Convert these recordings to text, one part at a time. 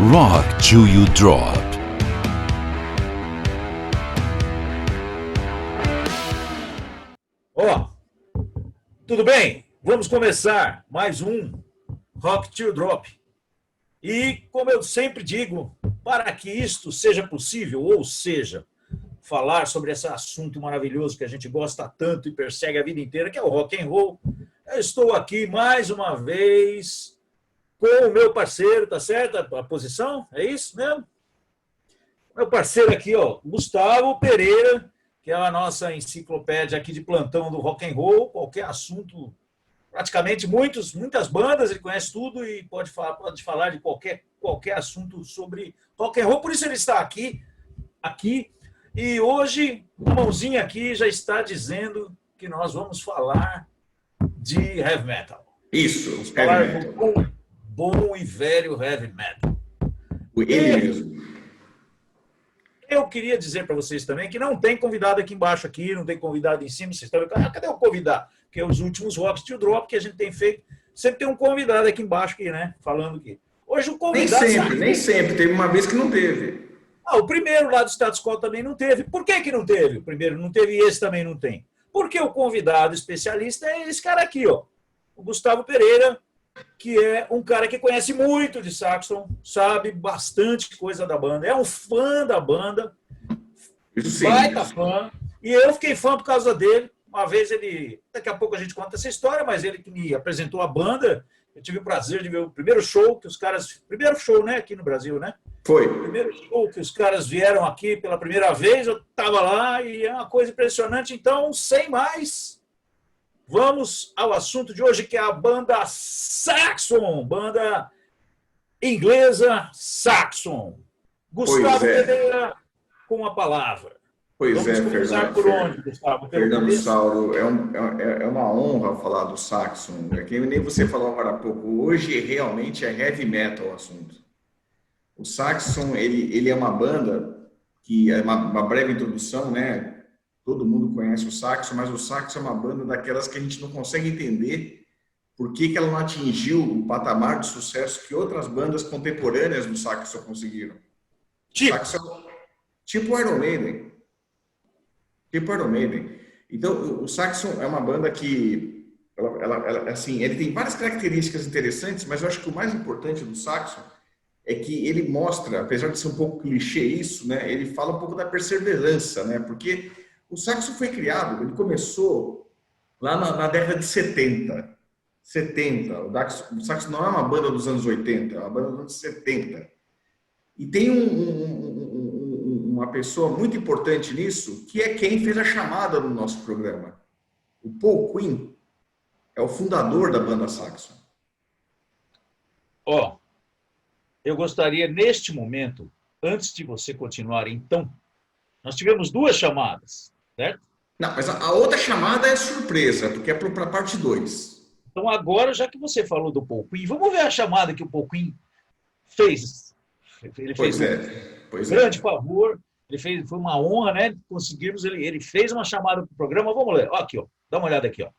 Rock Till You Drop. Tudo bem? Vamos começar mais um Rock Till You Drop. E, como eu sempre digo, para que isto seja possível, ou seja, falar sobre esse assunto maravilhoso que a gente gosta tanto e persegue a vida inteira, que é o rock and roll, eu estou aqui mais uma vez com o meu parceiro, tá certo? A posição? É isso mesmo? Meu parceiro aqui, ó, Gustavo Pereira, que é a nossa enciclopédia aqui de plantão do rock and roll, qualquer assunto, praticamente muitas bandas, ele conhece tudo e pode falar de qualquer assunto sobre rock and roll, por isso ele está aqui. E hoje, a mãozinha aqui já está dizendo que nós vamos falar de heavy metal. Isso, vamos falar do bom e velho heavy metal. Ele mesmo. Eu queria dizer para vocês também que não tem convidado aqui embaixo, não tem convidado em cima. Vocês estão vendo, cadê o convidado? Porque os últimos Rock Till You Drop que a gente tem feito, sempre tem um convidado aqui embaixo, né? Falando aqui. Hoje o convidado... Nem sempre. Teve uma vez que não teve. O primeiro lá do Status Quo também não teve. Por que não teve? O primeiro não teve e esse também não tem. Porque o convidado especialista é esse cara aqui, ó. O Gustavo Pereira, que é um cara que conhece muito de Saxon, sabe bastante coisa da banda, é um fã da banda, baita fã, e eu fiquei fã por causa dele. Uma vez daqui a pouco a gente conta essa história, mas ele que me apresentou a banda, eu tive o prazer de ver o primeiro show que os caras, né, aqui no Brasil, né? Foi. O primeiro show que os caras vieram aqui pela primeira vez, eu estava lá e é uma coisa impressionante. Então, sem mais, vamos ao assunto de hoje, que é a banda Saxon, banda inglesa Saxon. Gustavo Pereira, com a palavra. Pois vamos começar por onde, Gustavo? Fernando Sauro, é uma honra falar do Saxon. É que nem você falou agora há pouco. Hoje realmente é heavy metal o assunto. O Saxon, ele é uma banda que é uma breve introdução, né? Todo mundo conhece o Saxon, mas o Saxon é uma banda daquelas que a gente não consegue entender por que ela não atingiu o patamar de sucesso que outras bandas contemporâneas do Saxon conseguiram. Tipo Iron Maiden. Então, o Saxon é uma banda que assim, ele tem várias características interessantes, mas eu acho que o mais importante do Saxon é que ele mostra, apesar de ser um pouco clichê isso, né? Ele fala um pouco da perseverança, né? Porque o Saxon foi criado, ele começou lá na década de 70. O Saxon não é uma banda dos anos 80, é uma banda dos anos 70. E tem uma pessoa muito importante nisso, que é quem fez a chamada no nosso programa. O Paul Quinn é o fundador da banda Saxon. Eu gostaria, neste momento, antes de você continuar, então, nós tivemos duas chamadas, certo? Não, mas a outra chamada é surpresa, porque é para a parte 2. Então, agora, já que você falou do Paul Quinn, vamos ver a chamada que o Paul Quinn fez. Ele fez um grande favor, foi uma honra, né? Conseguirmos, ele fez uma chamada para o programa. Vamos ler, aqui, ó, dá uma olhada aqui, ó.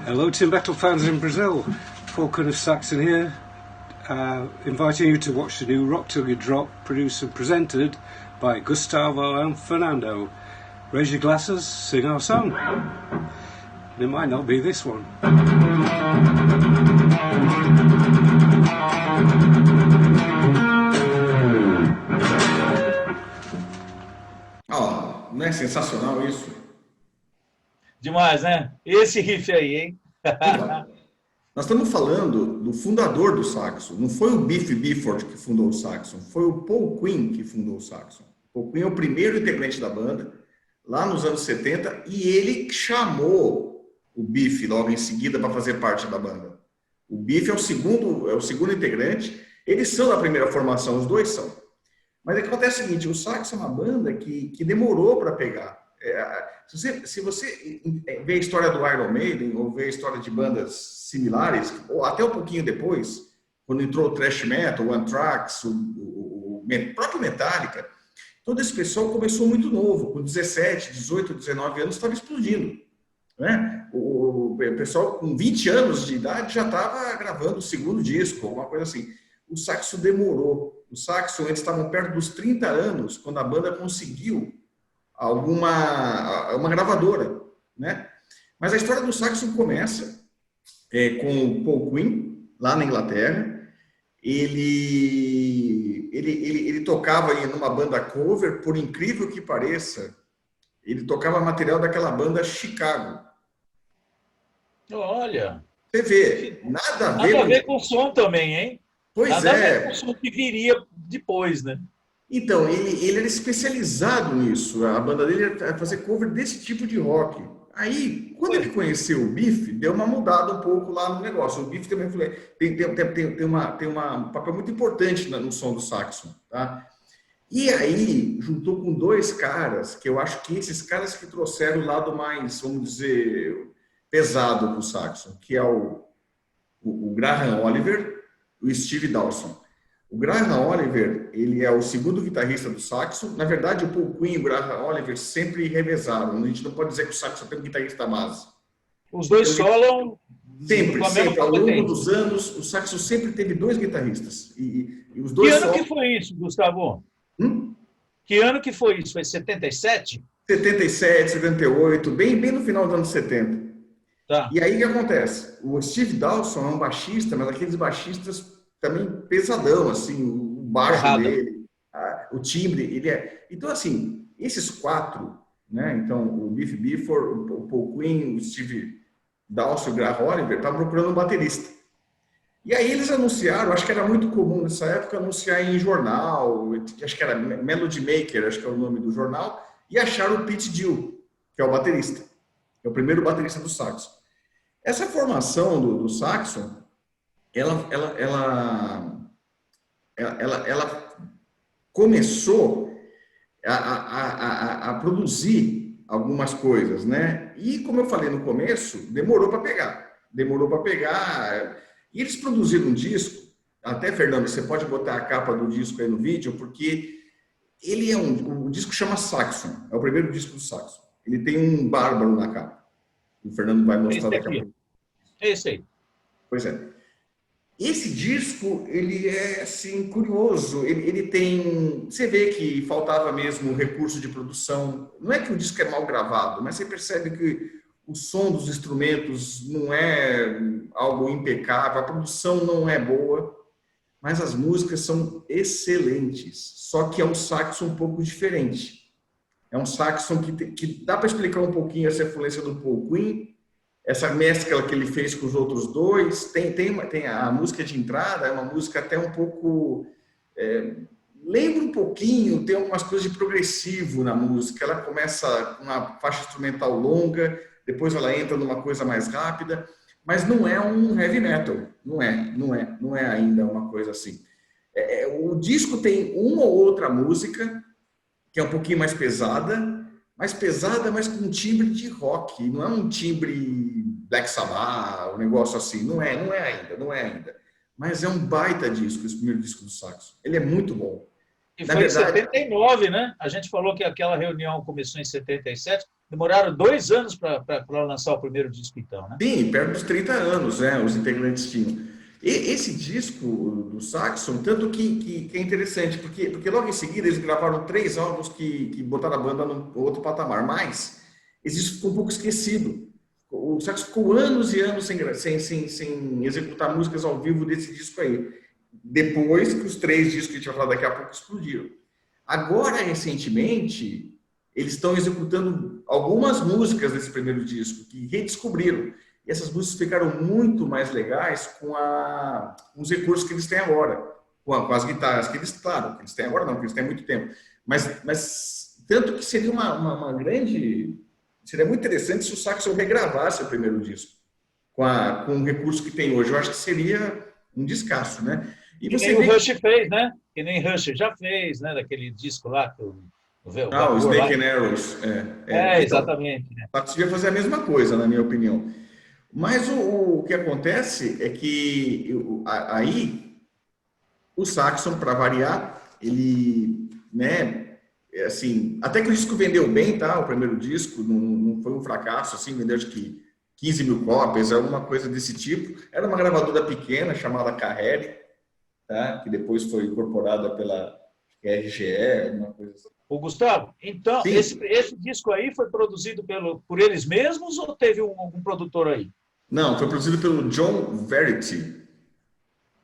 Hello to metal fans in Brazil, Falcon of Saxon here, inviting you to watch the new Rock Till You Drop, produced and presented by Gustavo and Fernando. Raise your glasses, sing our song. It might not be this one. Não é sensacional isso? Demais, né? Esse riff aí, hein? Então, nós estamos falando do fundador do Saxon. Não foi o Biff Bifford que fundou o Saxon, foi o Paul Quinn que fundou o Saxon. Paul Quinn é o primeiro integrante da banda, lá nos anos 70, e ele chamou o Biff logo em seguida para fazer parte da banda. O Biff é o segundo integrante, eles são da primeira formação, os dois são. Mas o que acontece é o seguinte, o Saxon é uma banda que demorou para pegar. Se você vê a história do Iron Maiden, ou vê a história de bandas similares, ou até um pouquinho depois, quando entrou o thrash metal, o Anthrax, o próprio Metallica, todo esse pessoal começou muito novo, com 17, 18, 19 anos, estava explodindo. né? O pessoal com 20 anos de idade já estava gravando o segundo disco, alguma coisa assim. O Saxon demorou. O Saxon, eles estavam perto dos 30 anos quando a banda conseguiu uma gravadora, né? Mas a história do Saxon começa com o Paul Quinn, lá na Inglaterra. Ele tocava em uma banda cover, por incrível que pareça, ele tocava material daquela banda Chicago. Olha, Você vê, nada a nada a ver ver com o som também, hein? Pois Nada a ver com é. o som que viria depois, né? Então, ele era especializado nisso. A banda dele era fazer cover desse tipo de rock. Aí, quando ele conheceu o Biff, deu uma mudada um pouco lá no negócio. O Biff também tem um papel muito importante no som do Saxon, tá? E aí, juntou com dois caras, que eu acho que esses caras que trouxeram o lado mais, vamos dizer, pesado para o Saxon, que é o Graham Oliver e o Steve Dawson. O Graham Oliver, ele é o segundo guitarrista do Saxon. Na verdade, o Paul Quinn e o Graham Oliver sempre revezaram. A gente não pode dizer que o Saxon tem um guitarrista base. Os dois solam Sempre, com a mesma sempre. Ao longo competência. dos anos, o Saxon sempre teve dois guitarristas. E os Que dois ano que foi isso, Gustavo? Que ano que foi isso? Foi 77? 77, 78, bem no final dos anos 70. Tá. E aí o que acontece? O Steve Dawson é um baixista, mas aqueles baixistas também pesadão, assim, o baixo Porrada. dele, o timbre, ele é... Então, assim, esses quatro, né? Então, o Biff Bifford, o Paul Quinn, o Steve Dawson e o Graham Oliver estavam procurando um baterista. E aí eles anunciaram, acho que era muito comum nessa época, anunciar em jornal, acho que era Melody Maker, acho que é o nome do jornal, e acharam o Pete Dill, que é o baterista. É o primeiro baterista do Saxon. Essa formação do Saxon, ela começou a produzir algumas coisas, né? E, como eu falei no começo, demorou para pegar. E eles produziram um disco, até, Fernando, você pode botar a capa do disco aí no vídeo, porque ele é o disco chama Saxon, é o primeiro disco do Saxon. Ele tem um bárbaro na capa. O Fernando vai mostrar daqui a pouco. É esse aí. Pois é. Esse disco, ele é, assim, curioso. Ele tem... Você vê que faltava mesmo recurso de produção. Não é que o disco é mal gravado, mas você percebe que o som dos instrumentos não é algo impecável, a produção não é boa, mas as músicas são excelentes. Só que é um saxo um pouco diferente. É um saxo que dá para explicar um pouquinho essa influência do Paul Quinn, essa mescla que ele fez com os outros dois. Tem a música de entrada, é uma música até um pouco... lembra um pouquinho, tem algumas coisas de progressivo na música. Ela começa com uma faixa instrumental longa, depois ela entra numa coisa mais rápida, mas não é um heavy metal, não é ainda uma coisa assim. O disco tem uma ou outra música que é um pouquinho mais pesada, mas com um timbre de rock, não é um timbre Black Sabbath, um negócio assim, não é ainda. Mas é um baita disco, esse primeiro disco do Saxon. Ele é muito bom. E foi em 79, né? A gente falou que aquela reunião começou em 77. Demoraram 2 anos para lançar o primeiro disco, então, né? Sim, perto dos 30 anos, né? Os integrantes tinham. E esse disco do Saxon, tanto que é interessante, porque logo em seguida eles gravaram 3 álbuns que botaram a banda num outro patamar, mas esse disco ficou um pouco esquecido. O Saxon ficou anos e anos sem executar músicas ao vivo desse disco aí. Depois que os 3 discos que a gente vai falar daqui a pouco explodiram. Agora, recentemente, eles estão executando algumas músicas desse primeiro disco, que redescobriram. E essas músicas ficaram muito mais legais com os recursos que eles têm agora, com as guitarras que eles, claro, que eles têm agora não, que eles têm há muito tempo. Mas tanto que seria uma grande... Seria muito interessante se o Saxon regravasse o primeiro disco com o recurso que tem hoje. Eu acho que seria um descasso, né? E que você nem vê o Rush fez, né? Que nem Rush já fez, né? Daquele disco lá. o Snake and Arrows. Exatamente. Então, Saxon devia fazer a mesma coisa, na minha opinião. Mas o que acontece é que aí o Saxon, para variar, ele, né, assim, até que o disco vendeu bem, tá? O primeiro disco não foi um fracasso, assim, vendeu acho que 15 mil cópias, alguma coisa desse tipo. Era uma gravadora pequena chamada Carrere, tá? Que depois foi incorporada pela RGE, alguma coisa assim. Ô, Gustavo, então, Sim. esse disco aí foi produzido por eles mesmos ou teve algum produtor aí? Não, foi produzido pelo John Verity.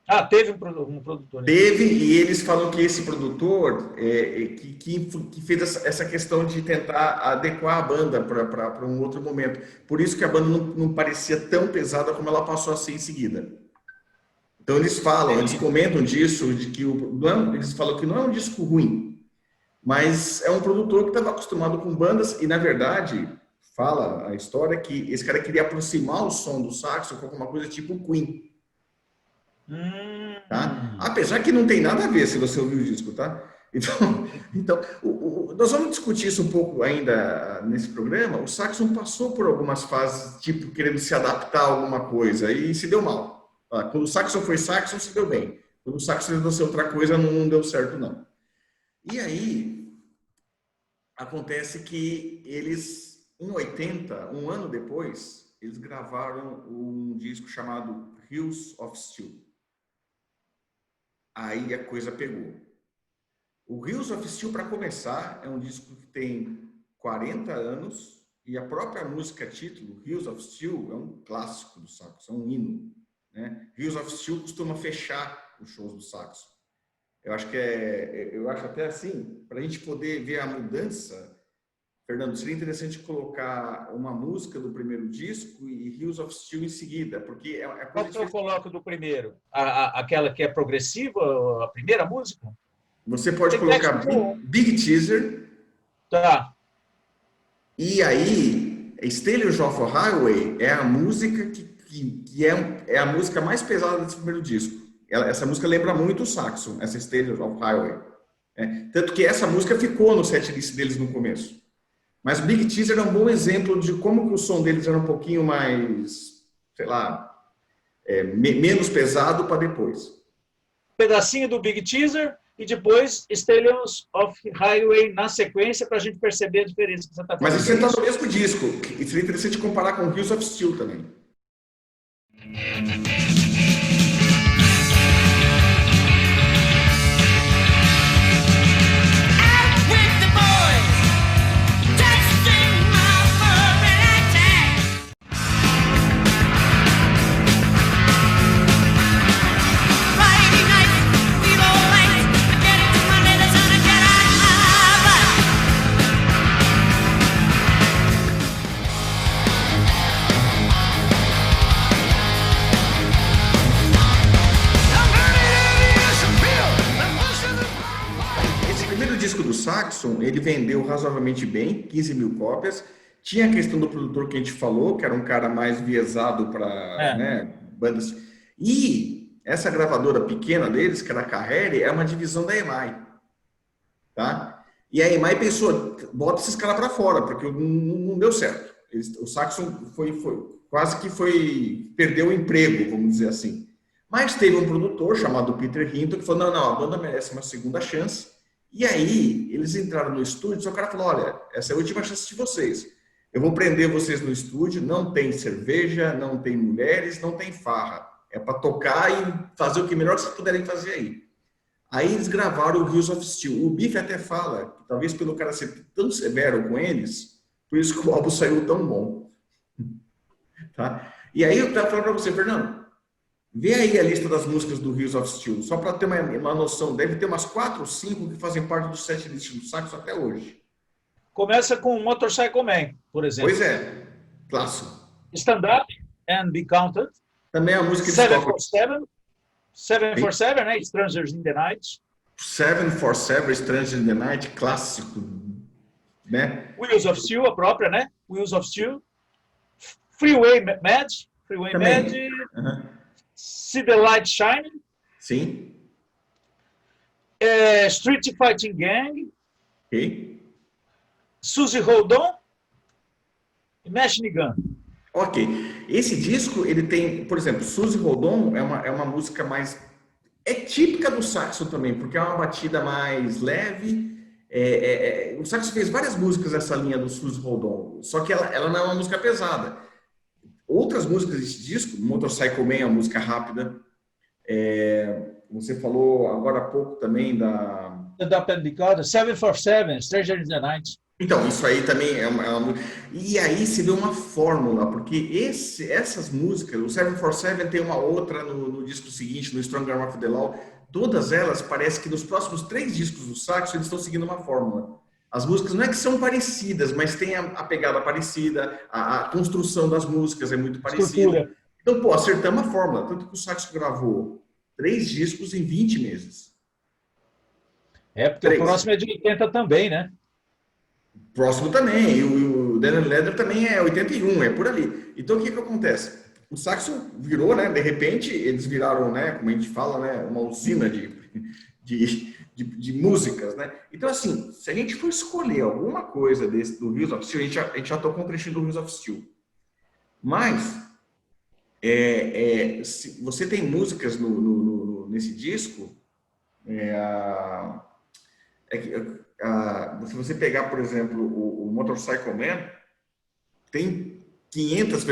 Ah, teve um produtor. Teve, e eles falam que esse produtor que fez essa questão de tentar adequar a banda para um outro momento. Por isso que a banda não parecia tão pesada como ela passou a ser em seguida. Então eles comentam disso, de que eles falam que não é um disco ruim, mas é um produtor que estava acostumado com bandas e, na verdade, fala a história que esse cara queria aproximar o som do saxo com alguma coisa tipo Queen. Tá? Apesar que não tem nada a ver se você ouvir o disco, tá? Então nós vamos discutir isso um pouco ainda nesse programa. O saxo passou por algumas fases, tipo, querendo se adaptar a alguma coisa e se deu mal. Quando o saxo foi saxo, se deu bem. Quando o saxo tentou ser outra coisa, não deu certo, não. E aí, acontece que eles, em 80, um ano depois, eles gravaram um disco chamado Hills of Steel. Aí a coisa pegou. O Hills of Steel, para começar, é um disco que tem 40 anos e a própria música título, Hills of Steel, é um clássico do saxo, é um hino. Né? Hills of Steel costuma fechar os shows do saxo. Eu acho até assim, para a gente poder ver a mudança, Fernando, seria interessante colocar uma música do primeiro disco e Hills of Steel em seguida, porque Qual que eu coloco do primeiro? Aquela que é progressiva, a primeira música? Você pode colocar Big Teaser. Tá. E aí, Stallions of Highway é a música que é a música mais pesada desse primeiro disco. Essa música lembra muito o saxo, essa Stallions of Highway. Tanto que essa música ficou no setlist deles no começo. Mas Big Teaser é um bom exemplo de como que o som deles era um pouquinho mais, sei lá, menos pesado para depois. Pedacinho do Big Teaser e depois Stallions of Highway na sequência para a gente perceber a diferença que você está falando. Mas isso está no mesmo disco. E seria interessante comparar com Hills of Steel também. Saxon, ele vendeu razoavelmente bem, 15 mil cópias. Tinha a questão do produtor que a gente falou, que era um cara mais viesado para bandas. E essa gravadora pequena deles, que era a Carrere, é uma divisão da EMI. Tá? E a EMI pensou, bota esses caras para fora, porque não deu certo. O Saxon perdeu o emprego, vamos dizer assim. Mas teve um produtor chamado Peter Hinton que falou, não, a banda merece uma segunda chance. E aí, eles entraram no estúdio, só o cara falou, olha, essa é a última chance de vocês. Eu vou prender vocês no estúdio, não tem cerveja, não tem mulheres, não tem farra. É para tocar e fazer o que melhor que vocês puderem fazer aí. Aí eles gravaram o Hills of Steel. O Biff até fala, que talvez pelo cara ser tão severo com eles, por isso que o álbum saiu tão bom. Tá? E aí eu quero falar para você, Fernando, vê aí a lista das músicas do Hills of Steel, só para ter uma noção. Deve ter umas 4 ou 5 que fazem parte do setlist do saxo até hoje. Começa com Motorcycle Man, por exemplo. Pois é, clássico. Stand Up and Be Counted. Também a música de 747, né? Strangers in the Night. 747, Strangers in the Night, clássico. Né? Wheels of Steel, a própria, né? Wheels of Steel. Freeway Mad. Freeway Mad. See the Light Shining. Sim. Street Fighting Gang. Ok. Suzy Hold On. E Machine Gun. Ok. Esse disco, ele tem, por exemplo, Suzy Hold On é uma música mais... É típica do saxo também, porque é uma batida mais leve O Saxon fez várias músicas nessa linha do Suzy Hold On, só que ela não é uma música pesada. Outras músicas desse disco, Motorcycle Man é uma música rápida. Você falou agora há pouco também da... Da Pendicada, 747, Stranger in the Night. Então, isso aí também é uma... E aí se vê uma fórmula, porque essas músicas, o 747 tem uma outra no disco seguinte, no Strong Arm of the Law, todas elas parece que nos próximos 3 discos do Saxon eles estão seguindo uma fórmula. As músicas não é que são parecidas, mas tem a pegada parecida, a construção das músicas é muito parecida. Então, pô, acertamos a fórmula. Tanto que o Saxon gravou 3 discos em 20 meses. Porque 3. O próximo é de 80 também, né? O próximo também. E o Daniel Leather também é 81, é por ali. Então, o que acontece? O Saxon virou, né? De repente, eles viraram, né? Como a gente fala, né? Uma usina de músicas, né? Então, assim, se a gente for escolher alguma coisa do Hills of Steel, a gente já tocou um trechinho do Hills of Steel. Mas, se você tem músicas nesse disco, se você pegar, por exemplo, o Motorcycle Man, tem 500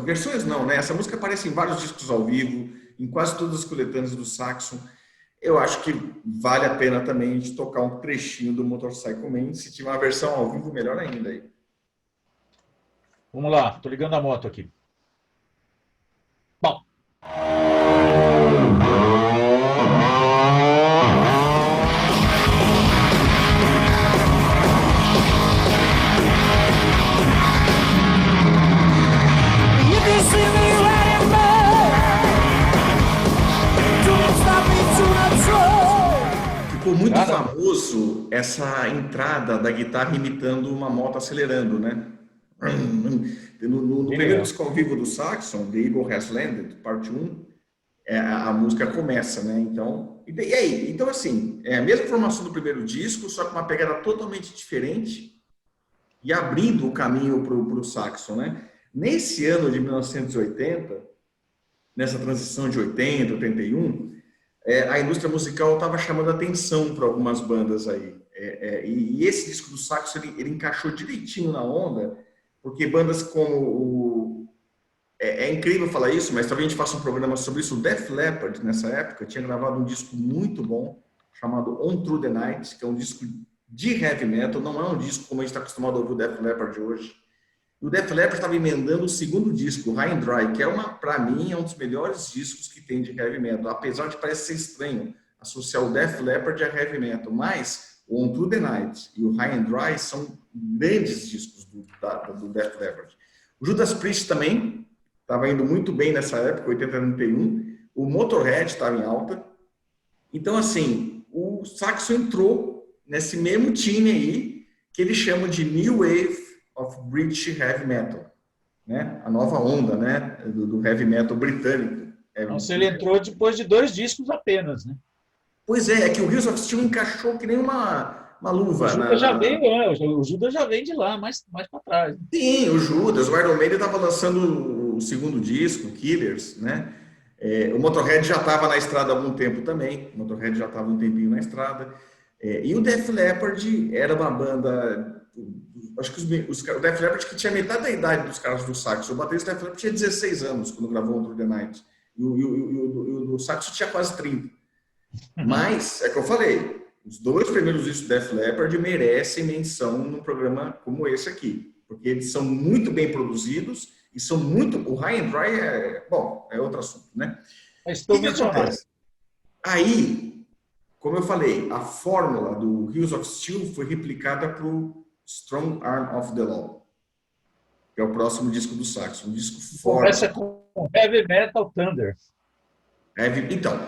versões não, né? Essa música aparece em vários discos ao vivo, em quase todas as coletâneas do Saxon. Eu acho que vale a pena também a gente tocar um trechinho do Motorcycle Man. Se tiver uma versão ao vivo, melhor ainda aí. Vamos lá, tô ligando a moto aqui. Bom. Ficou muito famoso essa entrada da guitarra imitando uma moto acelerando, né? No primeiro disco ao vivo do Saxon, The Eagle Has Landed, parte 1, a música começa, né? Então, e aí? Então, assim, é a mesma formação do primeiro disco, só com uma pegada totalmente diferente e abrindo o caminho para o Saxon, né? Nesse ano de 1980, nessa transição de 80, 81, a indústria musical estava chamando atenção para algumas bandas aí. E esse disco do Saxon, ele encaixou direitinho na onda, porque bandas como é incrível falar isso, mas talvez a gente faça um programa sobre isso. O Def Leppard, nessa época, tinha gravado um disco muito bom, chamado On Through the Night, que é um disco de heavy metal, não é um disco como a gente está acostumado a ouvir o Def Leppard hoje. E o Def Leppard estava emendando o segundo disco, High and Dry, que para mim, é um dos melhores discos que tem de heavy metal, apesar de parecer estranho associar o Def Leppard a heavy metal, mas o On Through the Night e o High and Dry são grandes discos do Def Leppard. O Judas Priest também estava indo muito bem nessa época, 80 e 91. O Motorhead estava em alta. Então, assim, o Saxon entrou nesse mesmo time aí, que eles chamam de New Wave of British Heavy Metal, né? A nova onda, né? Do heavy metal britânico. Nossa, ele entrou depois de 2 discos apenas, né? Pois é que o Hills of Steel encaixou que nem uma luva. O Judas já veio, o Judas já vem de lá, mais para trás. Sim, o Judas, o Iron Maiden estava lançando o segundo disco, Killers, né? O Motorhead já estava na estrada há algum tempo também, o Motorhead já estava um tempinho na estrada. E o Def Leppard era uma banda... Acho que o Def Leppard que tinha metade da idade dos caras do Saxon. O baterista do Def Leppard tinha 16 anos quando gravou On Through the Night. E o do Saxon tinha quase 30. Mas, é que eu falei, os 2 primeiros discos do Def Leppard merecem menção num programa como esse aqui. Porque eles são muito bem produzidos e são muito... O High and Dry é outro assunto, né? Estou mencionando. Aí, como eu falei, a fórmula do Hills of Steel foi replicada para o Strong Arm of the Law, que é o próximo disco do Saxon, um disco forte. Começa com Heavy Metal Thunder. Então,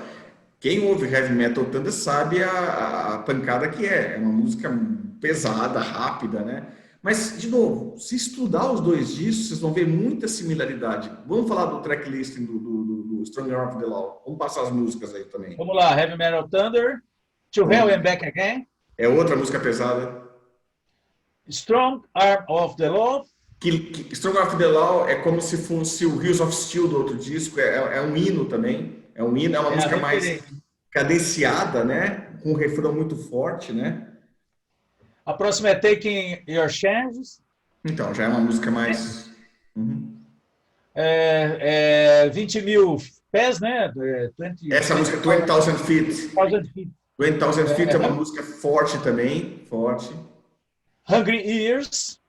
quem ouve Heavy Metal Thunder sabe a pancada que é. É uma música pesada, rápida, né? Mas, de novo, se estudar os 2 discos, vocês vão ver muita similaridade. Vamos falar do tracklisting do Strong Arm of the Law. Vamos passar as músicas aí também. Vamos lá, Heavy Metal Thunder, To Hell and Back Again. É outra música pesada. Strong Arm of the Law. Strong Arm of the Law é como se fosse o Hills of Steel do outro disco. É um hino também. É um hino, é uma música mais cadenciada, né? Com um refrão muito forte, né? A próxima é Taking Your Chances. Então, já é uma música mais... Uhum. 20 mil pés, né? 20, Essa música, 20,000 Feet. 20,000 feet. 20,000 Feet é uma música forte também, forte. Hungry Ears.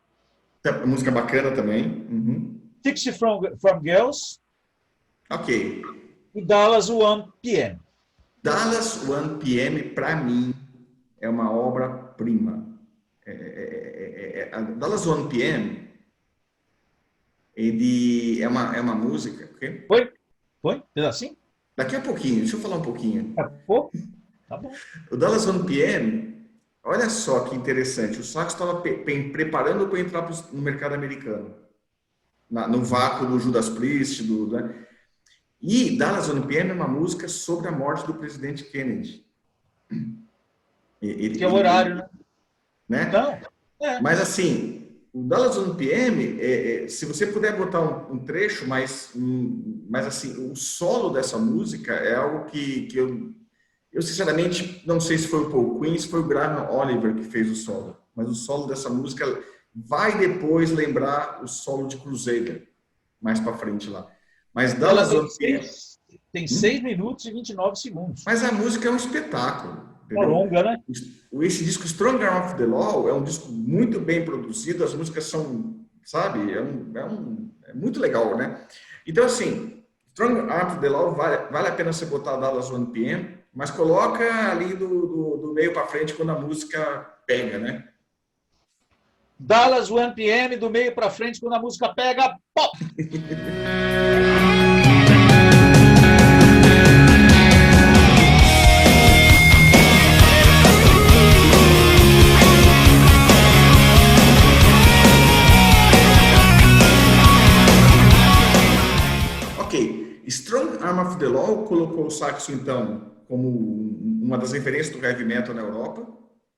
Música bacana também. Uhum. 60 from Girls. Ok. E Dallas 1 PM. Dallas 1 PM, para mim, é uma obra-prima. Dallas 1 PM, ele é uma música... Okay? Foi? Pedacinho? Daqui a pouquinho, deixa eu falar um pouquinho. Pouco? Tá bom. O Dallas 1 PM, olha só que interessante, o sax estava preparando para entrar no mercado americano, no vácuo do Judas Priest, né? E Dallas 1 PM é uma música sobre a morte do presidente Kennedy. Que é o horário, né? Então, Mas assim, o Dallas 1 PM, se você puder botar um trecho, mas assim, o solo dessa música é algo que eu sinceramente não sei se foi o Paul Queen, se foi o Graham Oliver que fez o solo, mas o solo dessa música vai depois lembrar o solo de Crusader, mais para frente lá. Mas Dallas 1 PM... Tem 6 minutos e 29 segundos. Mas a música é um espetáculo. É longa, né? Esse disco Strong Arm of the Law é um disco muito bem produzido, as músicas são, sabe, é muito legal, né? Então, assim, Strong Arm of the Law vale a pena você botar Dallas 1 PM, mas coloca ali do meio para frente quando a música pega, né? Dallas 1 PM, do meio para frente quando a música pega, pop! Strong Arm of the Law colocou o saxo, então, como uma das referências do heavy metal na Europa,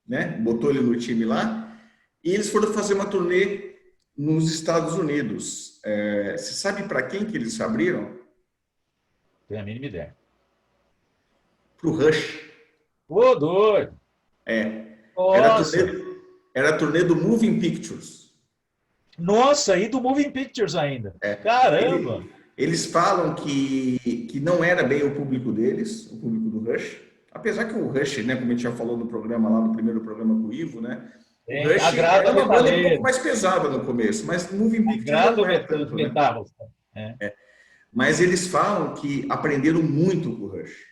né? Botou ele no time lá, e eles foram fazer uma turnê nos Estados Unidos. Você sabe para quem que eles abriram? Tenho a mínima ideia. Para o Rush. Ô, doido! Era a turnê do Moving Pictures. Nossa, e do Moving Pictures ainda. Caramba! Eles falam que não era bem o público deles, o público do Rush. Apesar que o Rush, né, como a gente já falou no programa lá, no primeiro programa com o Ivo, né? O Rush era uma banda um pouco mais pesada no começo, mas Moving Pictures não é tanto, né? Mas eles falam que aprenderam muito com o Rush.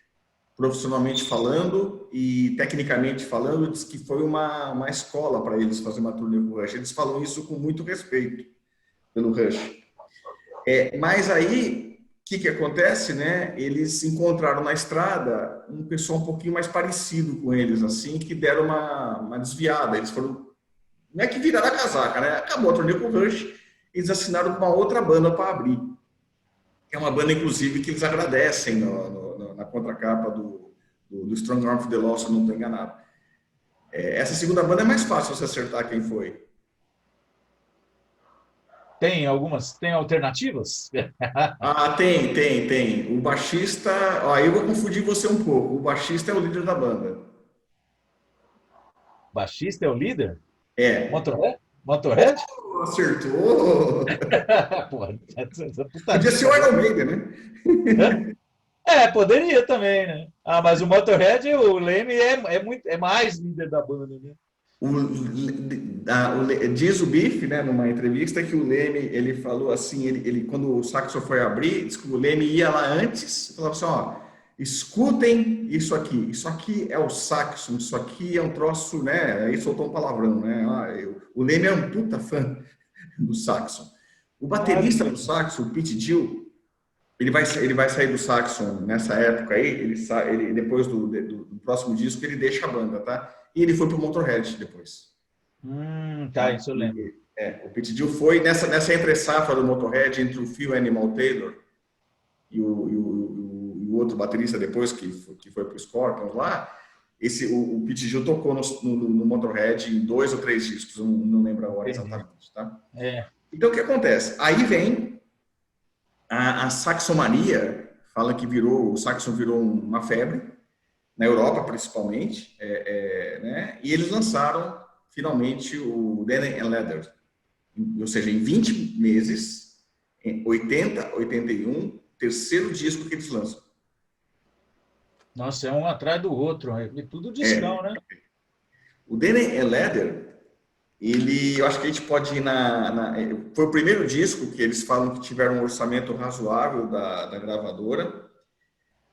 Profissionalmente falando e tecnicamente falando, diz que foi uma escola para eles fazer uma turnê com o Rush. Eles falam isso com muito respeito pelo Rush. Mas aí, o que acontece, né? Eles encontraram na estrada um pessoal um pouquinho mais parecido com eles, assim, que deram uma desviada. Eles foram, não é que viraram a casaca, né? Acabou a turnê com o Rush, eles assinaram com uma outra banda para abrir. É uma banda, inclusive, que eles agradecem na contracapa do Strong Arm of the Law, se eu não estou enganado. Essa segunda banda é mais fácil você acertar quem foi. Tem alternativas? Tem. O baixista... Aí eu vou confundir você um pouco. O baixista é o líder da banda. Baixista é o líder? Motorhead? Motorhead? Acertou! Porra, podia ser o Iron Maiden, né? Poderia também, né? Mas o Motorhead, o Lemmy é mais líder da banda, né? Diz o Biff, né, numa entrevista, que o Lemmy, ele falou assim, ele quando o saxo foi abrir, disse que o Lemmy ia lá antes, falava assim, escutem isso aqui é o saxo, isso aqui é um troço, né, aí soltou um palavrão, né, o Lemmy é um puta fã do saxo. O baterista do saxo, o Pete Gill, ele vai sair do saxo nessa época aí, ele depois do próximo disco, ele deixa a banda, tá? E ele foi pro Motorhead depois. Isso eu lembro. O Pete Gill foi nessa entre-safra do Motorhead, entre o Phil Animal Taylor e o outro baterista depois, que foi pro Scorpions lá, o Pete Gill tocou no Motorhead em 2 ou 3 discos, não lembro agora exatamente, tá? Então, o que acontece? Aí vem a saxomaria, fala que o saxo virou uma febre, na Europa principalmente, né? E eles finalmente o Denim and Leather. Ou seja, em 20 meses, em 80, 81, terceiro disco que eles lançam. Nossa, é um atrás do outro, é tudo discão, né? O Denim and Leather, eu acho que a gente pode ir foi o primeiro disco que eles falam que tiveram um orçamento razoável da gravadora.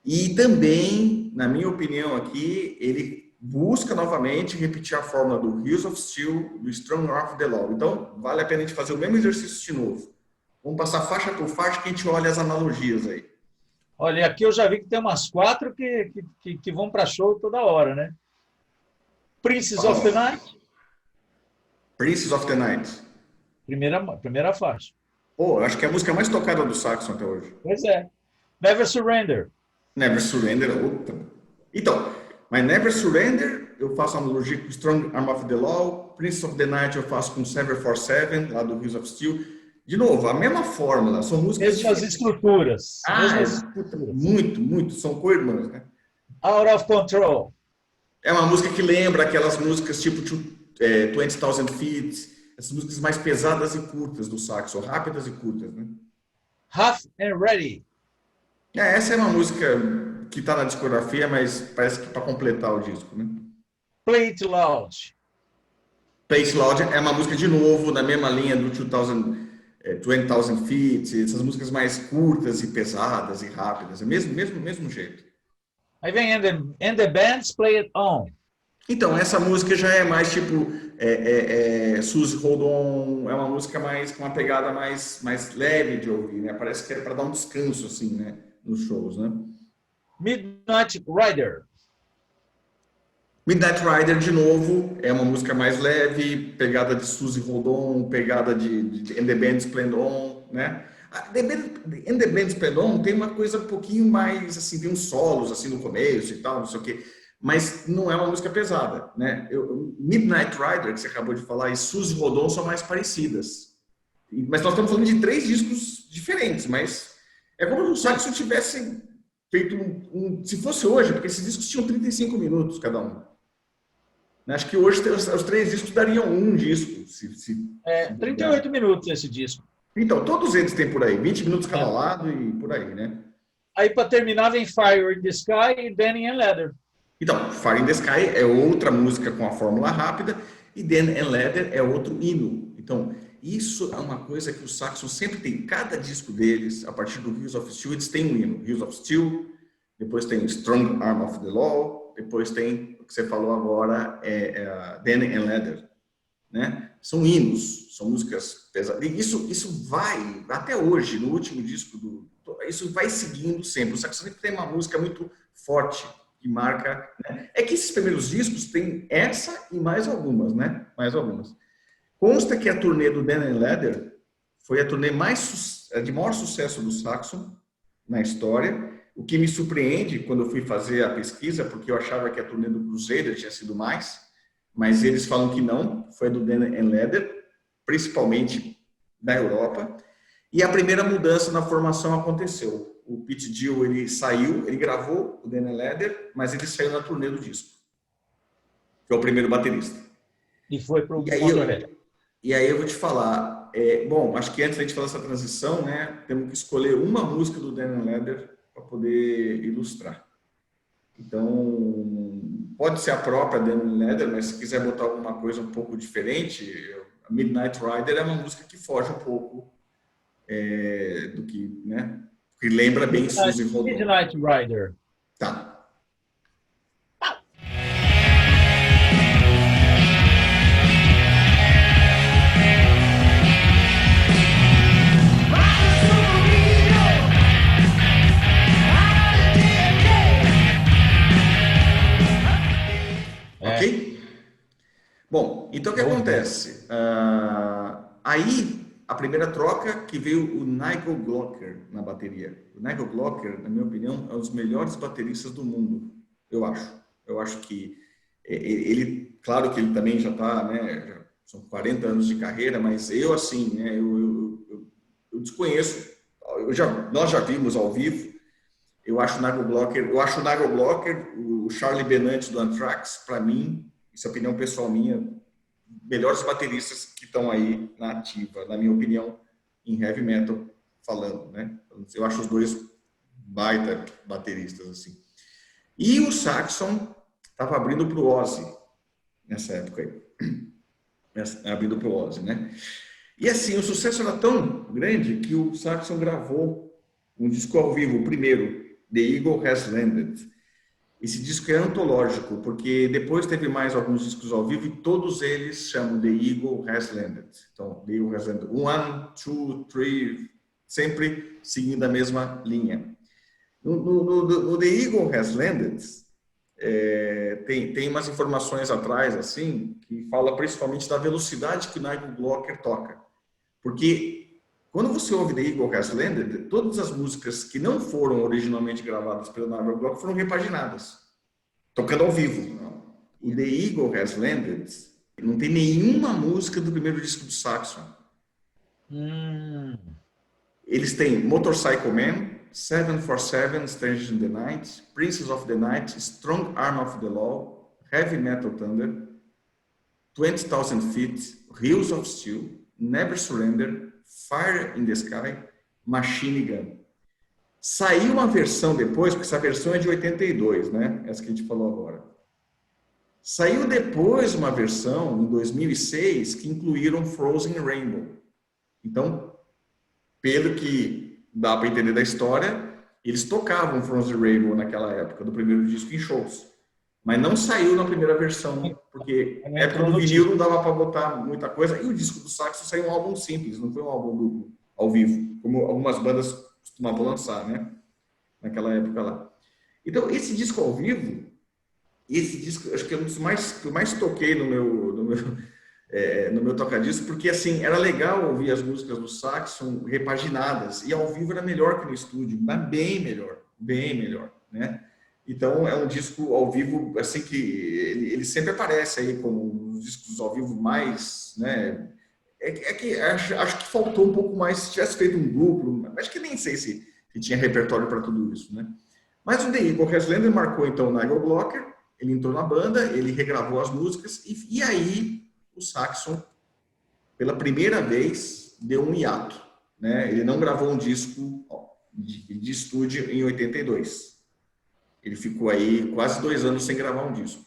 E também, na minha opinião aqui, ele busca novamente repetir a fórmula do Hills of Steel, do Strong Arm of the Law. Então, vale a pena a gente fazer o mesmo exercício de novo. Vamos passar faixa por faixa que a gente olha as analogias aí. Olha, aqui eu já vi que tem umas 4 que vão para show toda hora, né? Princess of the Night. Princess of the Night. Primeira faixa. Pô, eu acho que é a música mais tocada do Saxon até hoje. Pois é. Never Surrender. Never Surrender é outra. Então, mas Never Surrender, eu faço analogia com Strong Arm of the Law. Princess of the Night eu faço com 747, lá do Hills of Steel. De novo, a mesma fórmula, são músicas... Mesmas estruturas. Muito, são co-irmãs, né? Out of Control. É uma música que lembra aquelas músicas tipo 20,000 Feet, essas músicas mais pesadas e curtas do saxo, rápidas e curtas, né? Half and Ready. Essa é uma música que está na discografia, mas parece que para completar o disco, né? Play It Loud. Play It Loud é uma música, de novo, na mesma linha do 20,000 Feet, essas músicas mais curtas e pesadas e rápidas, é mesmo jeito. Aí vem And the Bands Play It On. Então, essa música já é mais tipo Suzy Hold On, é uma música com uma pegada mais leve de ouvir, né? Parece que era para dar um descanso, assim, né? Nos shows, né? Midnight Rider. Midnight Rider, de novo, é uma música mais leve, pegada de Suzy Hold On, pegada de And the Band Splend On, né? And the Band Splend On tem uma coisa um pouquinho mais, assim, tem uns solos, assim, no começo e tal, não sei o quê, mas não é uma música pesada, né? Midnight Rider, que você acabou de falar, e Suzy Hold On são mais parecidas. Mas nós estamos falando de 3 discos diferentes, mas é como se o Saxon tivesse feito se fosse hoje, porque esses discos tinham 35 minutos cada um. Acho que hoje os 3 discos dariam um disco. 38 minutos esse disco. Então, todos eles têm por aí, 20 minutos cada lado e por aí, né? Aí, para terminar, vem Fire in the Sky e Denim and Leather. Então, Fire in the Sky é outra música com a fórmula rápida e Denim and Leather é outro hino. Então, isso é uma coisa que o Saxon sempre tem. Cada disco deles, a partir do Hills of Steel, eles têm um hino. Hills of Steel, depois tem Strong Arm of the Law, depois tem o que você falou agora, Denim and Leather, né? São hinos, são músicas pesadas. E isso vai, até hoje, no último disco, isso vai seguindo sempre. O Saxon sempre tem uma música muito forte, que marca, né? É que esses primeiros discos têm essa e mais algumas, né? Mais algumas. Consta que a turnê do Denim and Leather foi a turnê de maior sucesso do Saxon na história, o que me surpreende quando eu fui fazer a pesquisa, porque eu achava que a turnê do Crusader tinha sido mais, mas eles falam que não, foi a do Denim and Leather, principalmente da Europa, e a primeira mudança na formação aconteceu. O Pete Gill, ele saiu, ele gravou o Denim and Leather, mas ele saiu na turnê do disco, que é o primeiro baterista. E foi para o E aí eu vou te falar, bom, acho que antes da gente fazer essa transição, né, temos que escolher uma música do Denim and Leather para poder ilustrar. Então, pode ser a própria Denim and Leather, mas se quiser botar alguma coisa um pouco diferente, a Midnight Rider é uma música que foge um pouco do que, né, que lembra bem Suzy Hold On. Midnight Rider. Tá. Ok? Bom, então o que acontece? Aí, a primeira troca que veio o Nigel Glocker na bateria. O Nigel Glocker, na minha opinião, é um dos melhores bateristas do mundo, eu acho. Eu acho que ele, claro que ele também já está, né, são 40 anos de carreira, mas eu, assim, né, eu desconheço, nós já vimos ao vivo. Eu acho o Nigel Glocker, o Charlie Benante do Anthrax, para mim, isso é opinião pessoal minha, melhores bateristas que estão aí na ativa, na minha opinião, em heavy metal falando, né? Eu acho os dois baita bateristas, assim. E o Saxon estava abrindo para o Ozzy nessa época aí. Abrindo para o Ozzy, né? E assim, o sucesso era tão grande que o Saxon gravou um disco ao vivo, o primeiro, The Eagle Has Landed. Esse disco é antológico, porque depois teve mais alguns discos ao vivo e todos eles chamam The Eagle Has Landed. Então, The Eagle Has Landed 1, 2, 3, sempre seguindo a mesma linha. No The Eagle Has Landed, tem umas informações atrás, assim, que fala principalmente da velocidade que o Nigel Glocker toca. Porque quando você ouve The Eagle Has Landed, todas as músicas que não foram originalmente gravadas pelo Nigel Glocker foram repaginadas, tocando ao vivo. O The Eagle Has Landed não tem nenhuma música do primeiro disco do Saxon. Eles têm Motorcycle Man, 747, Strangers in the Night, Princes of the Night, Strong Arm of the Law, Heavy Metal Thunder, 20,000 Feet, Hills of Steel, Never Surrender, Fire in the Sky, Machine Gun. Saiu uma versão depois, porque essa versão é de 82, né? Essa que a gente falou agora. Saiu depois uma versão, em 2006, que incluíram Frozen Rainbow. Então, pelo que dá para entender da história, eles tocavam Frozen Rainbow naquela época, do primeiro disco, em shows. Mas não saiu na primeira versão, porque na época do vinil não dava para botar muita coisa. E o disco do Saxon saiu um álbum simples, não foi um álbum duplo, ao vivo, como algumas bandas costumavam lançar, né? Naquela época lá. Então, esse disco ao vivo, acho que é um dos que eu mais toquei no meu toca-disco, porque assim, era legal ouvir as músicas do Saxon repaginadas, e ao vivo era melhor que no estúdio, mas bem melhor, né? Então, é um disco ao vivo, assim, que ele sempre aparece aí como os discos ao vivo mais, né? Acho que faltou um pouco mais, se tivesse feito um duplo, acho que nem sei se tinha repertório para tudo isso, né? Mas o The Eagle Has Landed marcou, então, o Nigel Glocker, ele entrou na banda, ele regravou as músicas, e aí o Saxon, pela primeira vez, deu um hiato, né? Ele não gravou um disco de estúdio em 82. Ele ficou aí quase 2 anos sem gravar um disco.